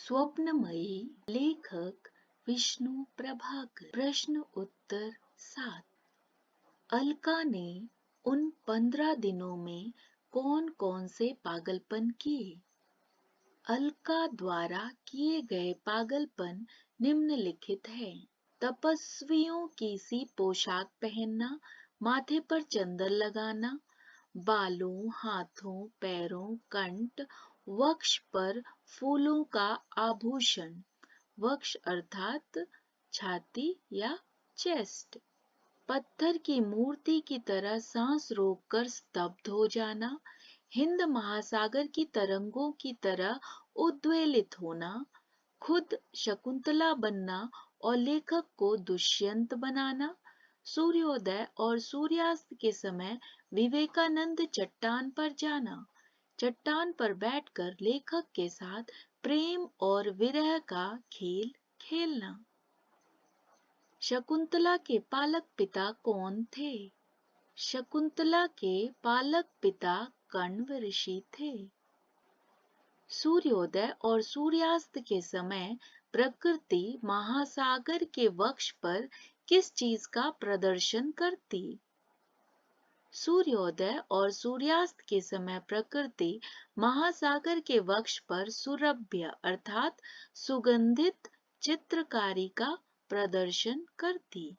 स्वप्नमयी। लेखक विष्णु प्रभाकर। प्रश्न उत्तर 7। अलका ने उन 15 दिनों में कौन कौन से पागलपन किए? अलका द्वारा किए गए पागलपन निम्नलिखित है। तपस्वियों की सी पोशाक पहनना, माथे पर चंदन लगाना, बालों, हाथों, पैरों, कंठ, वक्ष पर फूलों का आभूषण, वक्ष अर्थात छाती या चेस्ट, पत्थर की मूर्ति की तरह सांस रोककर स्तब्ध हो जाना, हिंद महासागर की तरंगों की तरह उद्वेलित होना, खुद शकुंतला बनना और लेखक को दुष्यंत बनाना, सूर्योदय और सूर्यास्त के समय विवेकानंद चट्टान पर जाना, चट्टान पर बैठकर लेखक के साथ प्रेम और विरह का खेल खेलना। शकुंतला के पालक पिता कौन थे? शकुंतला के पालक पिता कण्व ऋषि थे। सूर्योदय और सूर्यास्त के समय प्रकृति महासागर के वक्ष पर किस चीज का प्रदर्शन करती? सूर्योदय और सूर्यास्त के समय प्रकृति महासागर के वक्ष पर सुरभ्य अर्थात सुगंधित चित्रकारी का प्रदर्शन करती।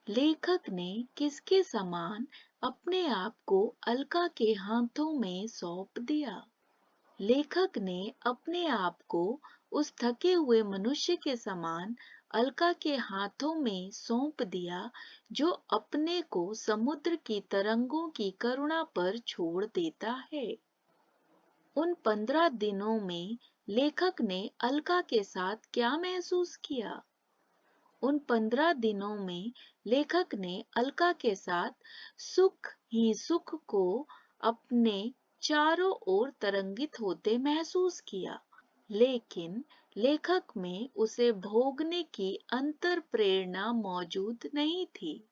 लेखक ने किसके समान अपने आप को अलका के हाथों में सौंप दिया? लेखक ने अपने आप को उस थके हुए मनुष्य के समान अलका के हाथों में सौंप दिया जो अपने को समुद्र की तरंगों की करुणा पर छोड़ देता है। उन 15 दिनों में लेखक ने अलका के साथ क्या महसूस किया? उन 15 दिनों में लेखक ने अलका के साथ सुख ही सुख को अपने चारों ओर तरंगित होते महसूस किया, लेकिन लेखक में उसे भोगने की अंतर प्रेरणा मौजूद नहीं थी।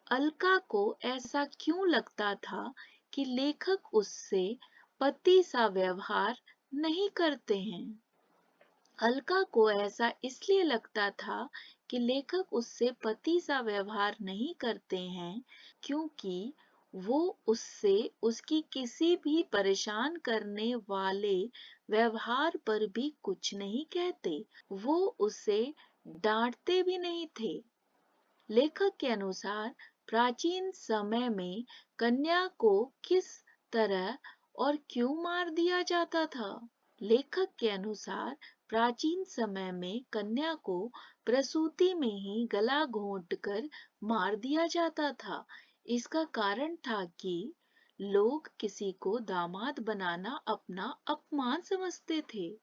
अलका को ऐसा क्यों लगता था कि लेखक उससे पति सा व्यवहार नहीं करते हैं? अलका को ऐसा इसलिए लगता था कि लेखक उससे पति सा व्यवहार नहीं करते हैं क्योंकि वो उससे उसकी किसी भी परेशान करने वाले व्यवहार पर भी कुछ नहीं कहते। वो उसे डांटते भी नहीं थे। लेखक के अनुसार प्राचीन समय में कन्या को किस तरह और क्यों मार दिया जाता था? लेखक के अनुसार प्राचीन समय में कन्या को प्रसूति में ही गला घोंटकर मार दिया जाता था। इसका कारण था कि लोग किसी को दामाद बनाना अपना अपमान समझते थे।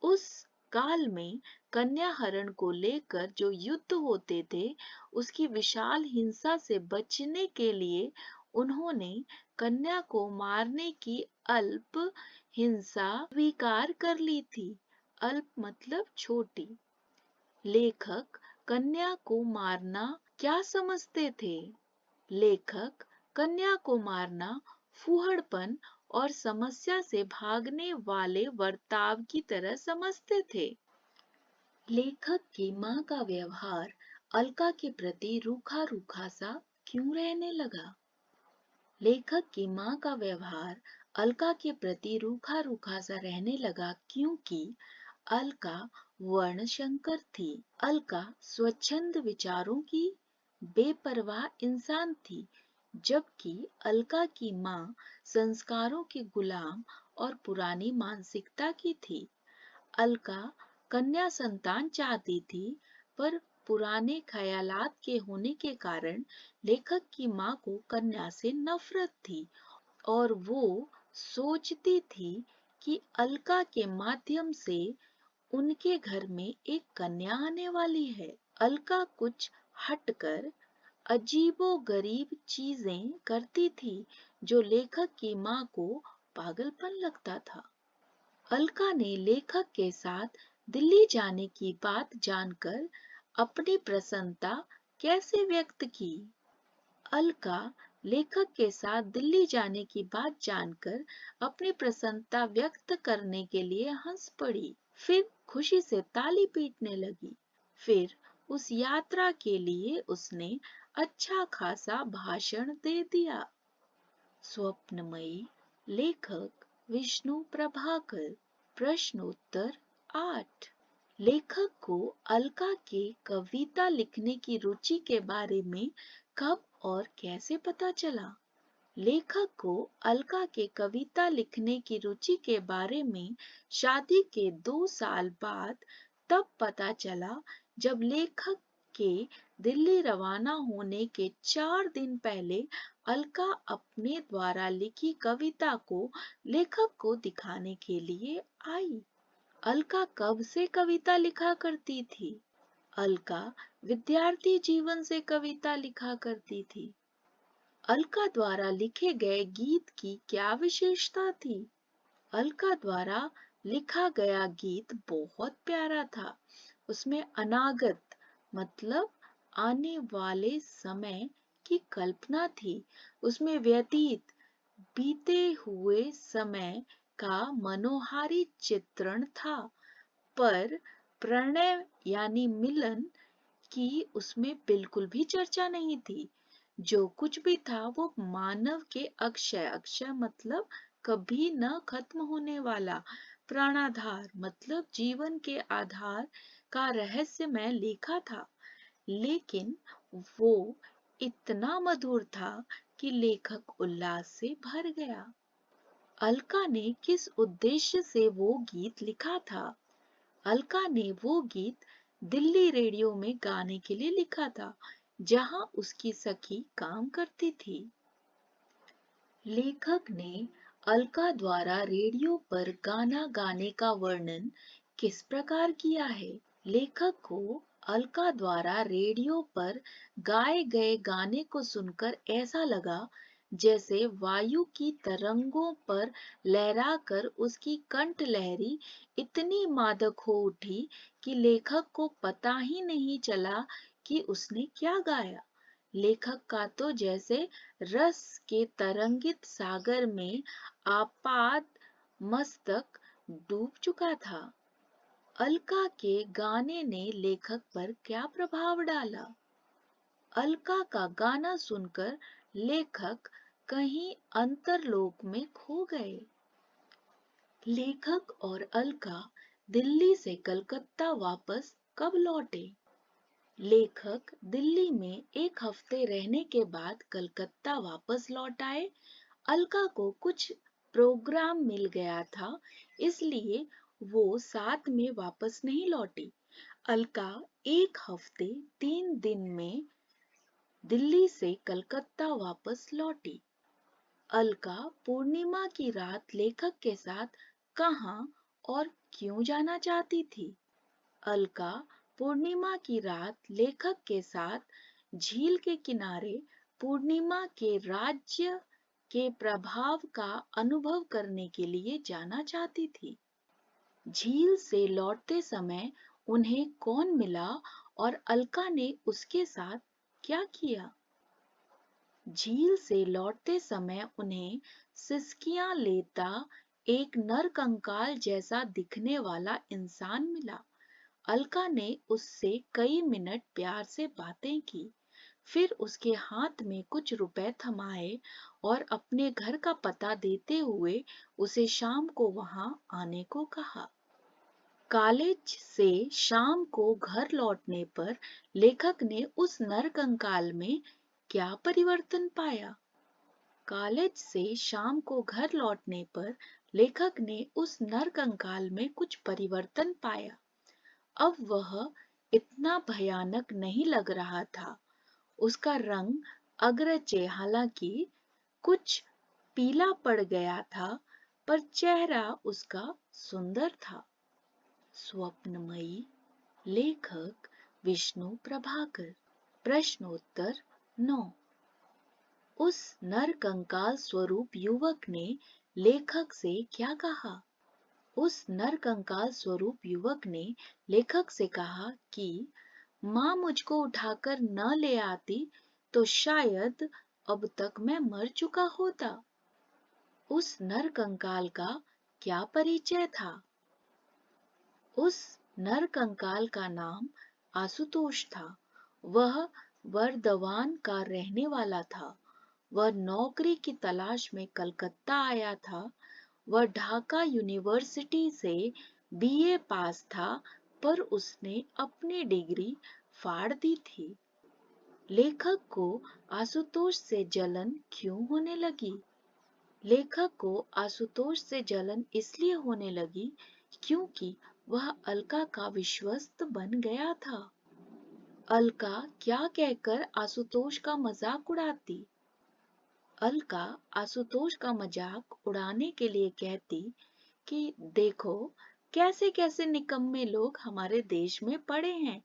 उस काल में कन्या हरण को लेकर जो युद्ध होते थे, उसकी विशाल हिंसा से बचने के लिए उन्होंने कन्या को मारने की अल्प हिंसा स्वीकार कर ली थी। अल्प मतलब छोटी। लेखक कन्या को मारना क्या समझते थे? लेखक कन्या को मारना फूहड़पन और समस्या से भागने वाले वर्ताव की तरह समझते थे। लेखक की माँ का व्यवहार अलका के प्रति रूखा रूखा सा क्यों रहने लगा? लेखक की माँ का व्यवहार अलका के प्रति रूखा रूखा सा रहने लगा क्योंकि अलका वर्णशंकर थी। अलका स्वच्छंद विचारों की बेपरवाह इंसान थी, जबकि अलका की माँ संस्कारों के गुलाम और पुरानी मानसिकता की थी। अलका कन्या संतान चाहती थी, पर पुराने ख्यालात के होने के कारण लेखक की माँ को कन्या से नफरत थी और वो सोचती थी कि अलका के माध्यम से उनके घर में एक कन्या आने वाली है। अलका कुछ हटकर अजीबोगरीब चीजें करती थी जो लेखक की माँ को पागलपन लगता था। अलका ने लेखक के साथ दिल्ली जाने की बात जानकर अपनी प्रसन्नता कैसे व्यक्त की? अलका लेखक के साथ दिल्ली जाने की बात जानकर अपनी प्रसन्नता व्यक्त करने के लिए हंस पड़ी। फिर खुशी से ताली पीटने लगी। फिर उस यात्रा के लिए उसने अच्छा खासा भाषण दे दिया। स्वप्नमयी। लेखक विष्णु प्रभाकर। प्रश्नोत्तर 8। लेखक को अलका के कविता लिखने की रुचि के बारे में कब और कैसे पता चला? लेखक को अलका के कविता लिखने की रुचि के बारे में शादी के 2 साल बाद तब पता चला जब लेखक के दिल्ली रवाना होने के 4 दिन पहले अलका अपने द्वारा लिखी कविता को लेखक को दिखाने के लिए आई। अलका कब से कविता लिखा करती थी? अलका विद्यार्थी जीवन से कविता लिखा करती थी। अलका द्वारा लिखे गए गीत की क्या विशेषता थी? अलका द्वारा लिखा गया गीत बहुत प्यारा था। उसमें अनागत मतलब आने वाले समय की कल्पना थी। उसमें व्यतीत बीते हुए समय का मनोहारी चित्रण था। पर प्रणय यानी मिलन की उसमें बिल्कुल भी चर्चा नहीं थी। जो कुछ भी था वो मानव के अक्षय अक्षय मतलब कभी न खत्म होने वाला, प्राणाधार मतलब जीवन के आधार का रहस्यमय लेखा था। लेकिन वो इतना मधुर था कि लेखक उल्लास से भर गया। अलका ने किस उद्देश्य से वो गीत लिखा था? अलका ने वो गीत दिल्ली रेडियो में गाने के लिए लिखा था, जहां उसकी सखी काम करती थी। लेखक ने अलका द्वारा रेडियो पर गाना गाने का वर्णन किस प्रकार किया है? लेखक को अलका द्वारा रेडियो पर गाए गए गाने को सुनकर ऐसा लगा जैसे वायु की तरंगों पर लहराकर उसकी कंठ लहरी इतनी मादक हो उठी कि लेखक को पता ही नहीं चला कि उसने क्या गाया। लेखक का तो जैसे रस के तरंगित सागर में आपात मस्तक डूब चुका था। अलका के गाने ने लेखक पर क्या प्रभाव डाला? अलका का गाना सुनकर लेखक कहीं अंतरलोक में खो गए। लेखक और अलका दिल्ली से कलकत्ता वापस कब लौटे? लेखक दिल्ली में 1 हफ्ते रहने के बाद कलकत्ता वापस लौट आए। अलका को कुछ प्रोग्राम मिल गया था, इसलिए वो साथ में वापस नहीं लौटी। अलका 1 हफ्ते 3 दिन में दिल्ली से कलकत्ता वापस लौटी। अलका पूर्णिमा की रात लेखक के साथ कहाँ और क्यों जाना चाहती थी? अलका पूर्णिमा की रात लेखक के साथ झील के किनारे पूर्णिमा के राज्य के प्रभाव का अनुभव करने के लिए जाना चाहती थी। झील से लौटते समय उन्हें कौन मिला और अलका ने उसके साथ क्या किया? झील से लौटते समय उन्हें सिसकियां लेता एक नरकंकाल जैसा दिखने वाला इंसान मिला। अलका ने उससे कई मिनट प्यार से बातें की, फिर उसके हाथ में कुछ रुपए थमाए और अपने घर का पता देते हुए उसे शाम को वहां आने को कहा। कॉलेज से शाम को घर लौटने पर लेखक ने उस नरकंकाल में क्या परिवर्तन पाया? कॉलेज से शाम को घर लौटने पर लेखक ने उस नरकंकाल में कुछ परिवर्तन पाया। अब वह इतना भयानक नहीं लग रहा था। उसका रंग अग्रचे हालांकि कुछ पीला पड़ गया था, पर चेहरा उसका सुंदर था। स्वप्नमयी। लेखक विष्णु प्रभाकर। प्रश्नोत्तर 9। उस नरकंकाल स्वरूप युवक ने लेखक से क्या कहा? उस नरकंकाल स्वरूप युवक ने लेखक से कहा कि माँ मुझको उठाकर न ले आती तो शायद अब तक मैं मर चुका होता। उस नर कंकाल का क्या परिचय था? उस नर कंकाल का नाम आशुतोष था। वह वर्धवान का रहने वाला था। वह नौकरी की तलाश में कलकत्ता आया था। वह ढाका यूनिवर्सिटी से बीए पास था, पर उसने अपनी डिग्री फाड़ दी थी। लेखक को आशुतोष से जलन क्यों होने लगी? लेखक को आशुतोष से जलन इसलिए होने लगी क्योंकि वह अलका का विश्वस्त बन गया था। अलका क्या कहकर आशुतोष का मजाक उड़ाती? अलका आशुतोष का मजाक उड़ाने के लिए कहती कि देखो कैसे कैसे निकम्मे लोग हमारे देश में पड़े हैं,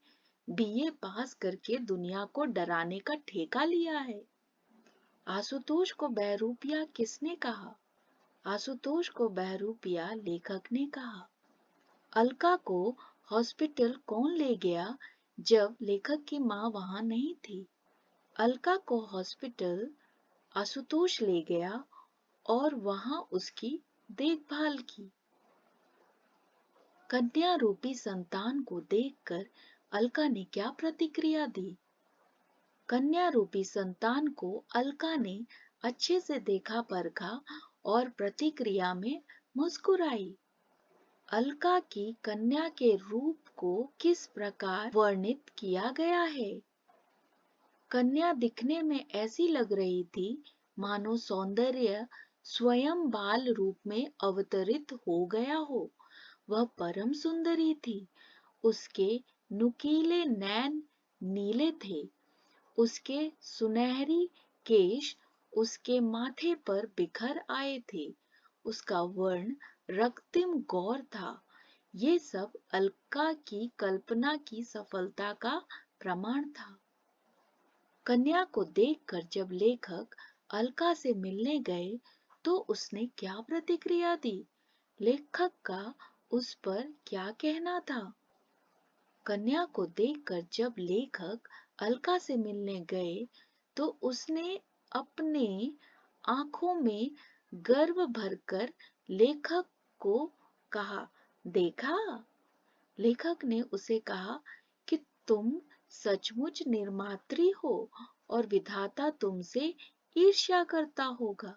बीए पास करके दुनिया को डराने का ठेका लिया है। आशुतोष को बहरूपिया किसने कहा? आशुतोष को बहरूपिया लेखक ने कहा। अलका को हॉस्पिटल कौन ले गया जब लेखक की माँ वहां नहीं थी? अलका को हॉस्पिटल आशुतोष ले गया और वहां उसकी देखभाल की। कन्या रूपी संतान को देखकर अलका ने क्या प्रतिक्रिया दी? कन्या रूपी संतान को अलका ने अच्छे से देखा परखा और प्रतिक्रिया में मुस्कुराई। अलका की कन्या के रूप को किस प्रकार वर्णित किया गया है? कन्या दिखने में ऐसी लग रही थी मानो सौंदर्य स्वयं बाल रूप में अवतरित हो गया हो। वह परम सुंदरी थी। उसके नुकीले नैन नीले थे। उसके सुनहरी केश उसके माथे पर बिखर आए थे। उसका वर्ण रक्तिम गौर था। ये सब अलका की कल्पना की सफलता का प्रमाण था। कन्या को देखकर जब लेखक अलका से मिलने गए तो उसने क्या प्रतिक्रिया दी? लेखक का उस पर क्या कहना था? कन्या को देखकर जब लेखक अलका से मिलने गए तो उसने अपने आंखों में गर्व भरकर लेखक को कहा, देखा? लेखक ने उसे कहा कि तुम सचमुच निर्मात्री हो और विधाता तुमसे ईर्ष्या करता होगा।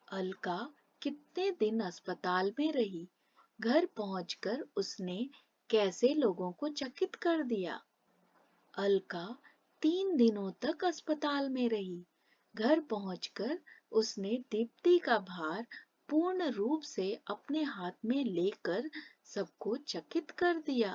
अलका कितने दिन अस्पताल में रही? घर पहुंचकर उसने कैसे लोगों को चकित कर दिया? अलका 3 दिनों तक अस्पताल में रही। घर पहुंचकर उसने दीप्ति का भार पूर्ण रूप से अपने हाथ में लेकर सबको चकित कर दिया।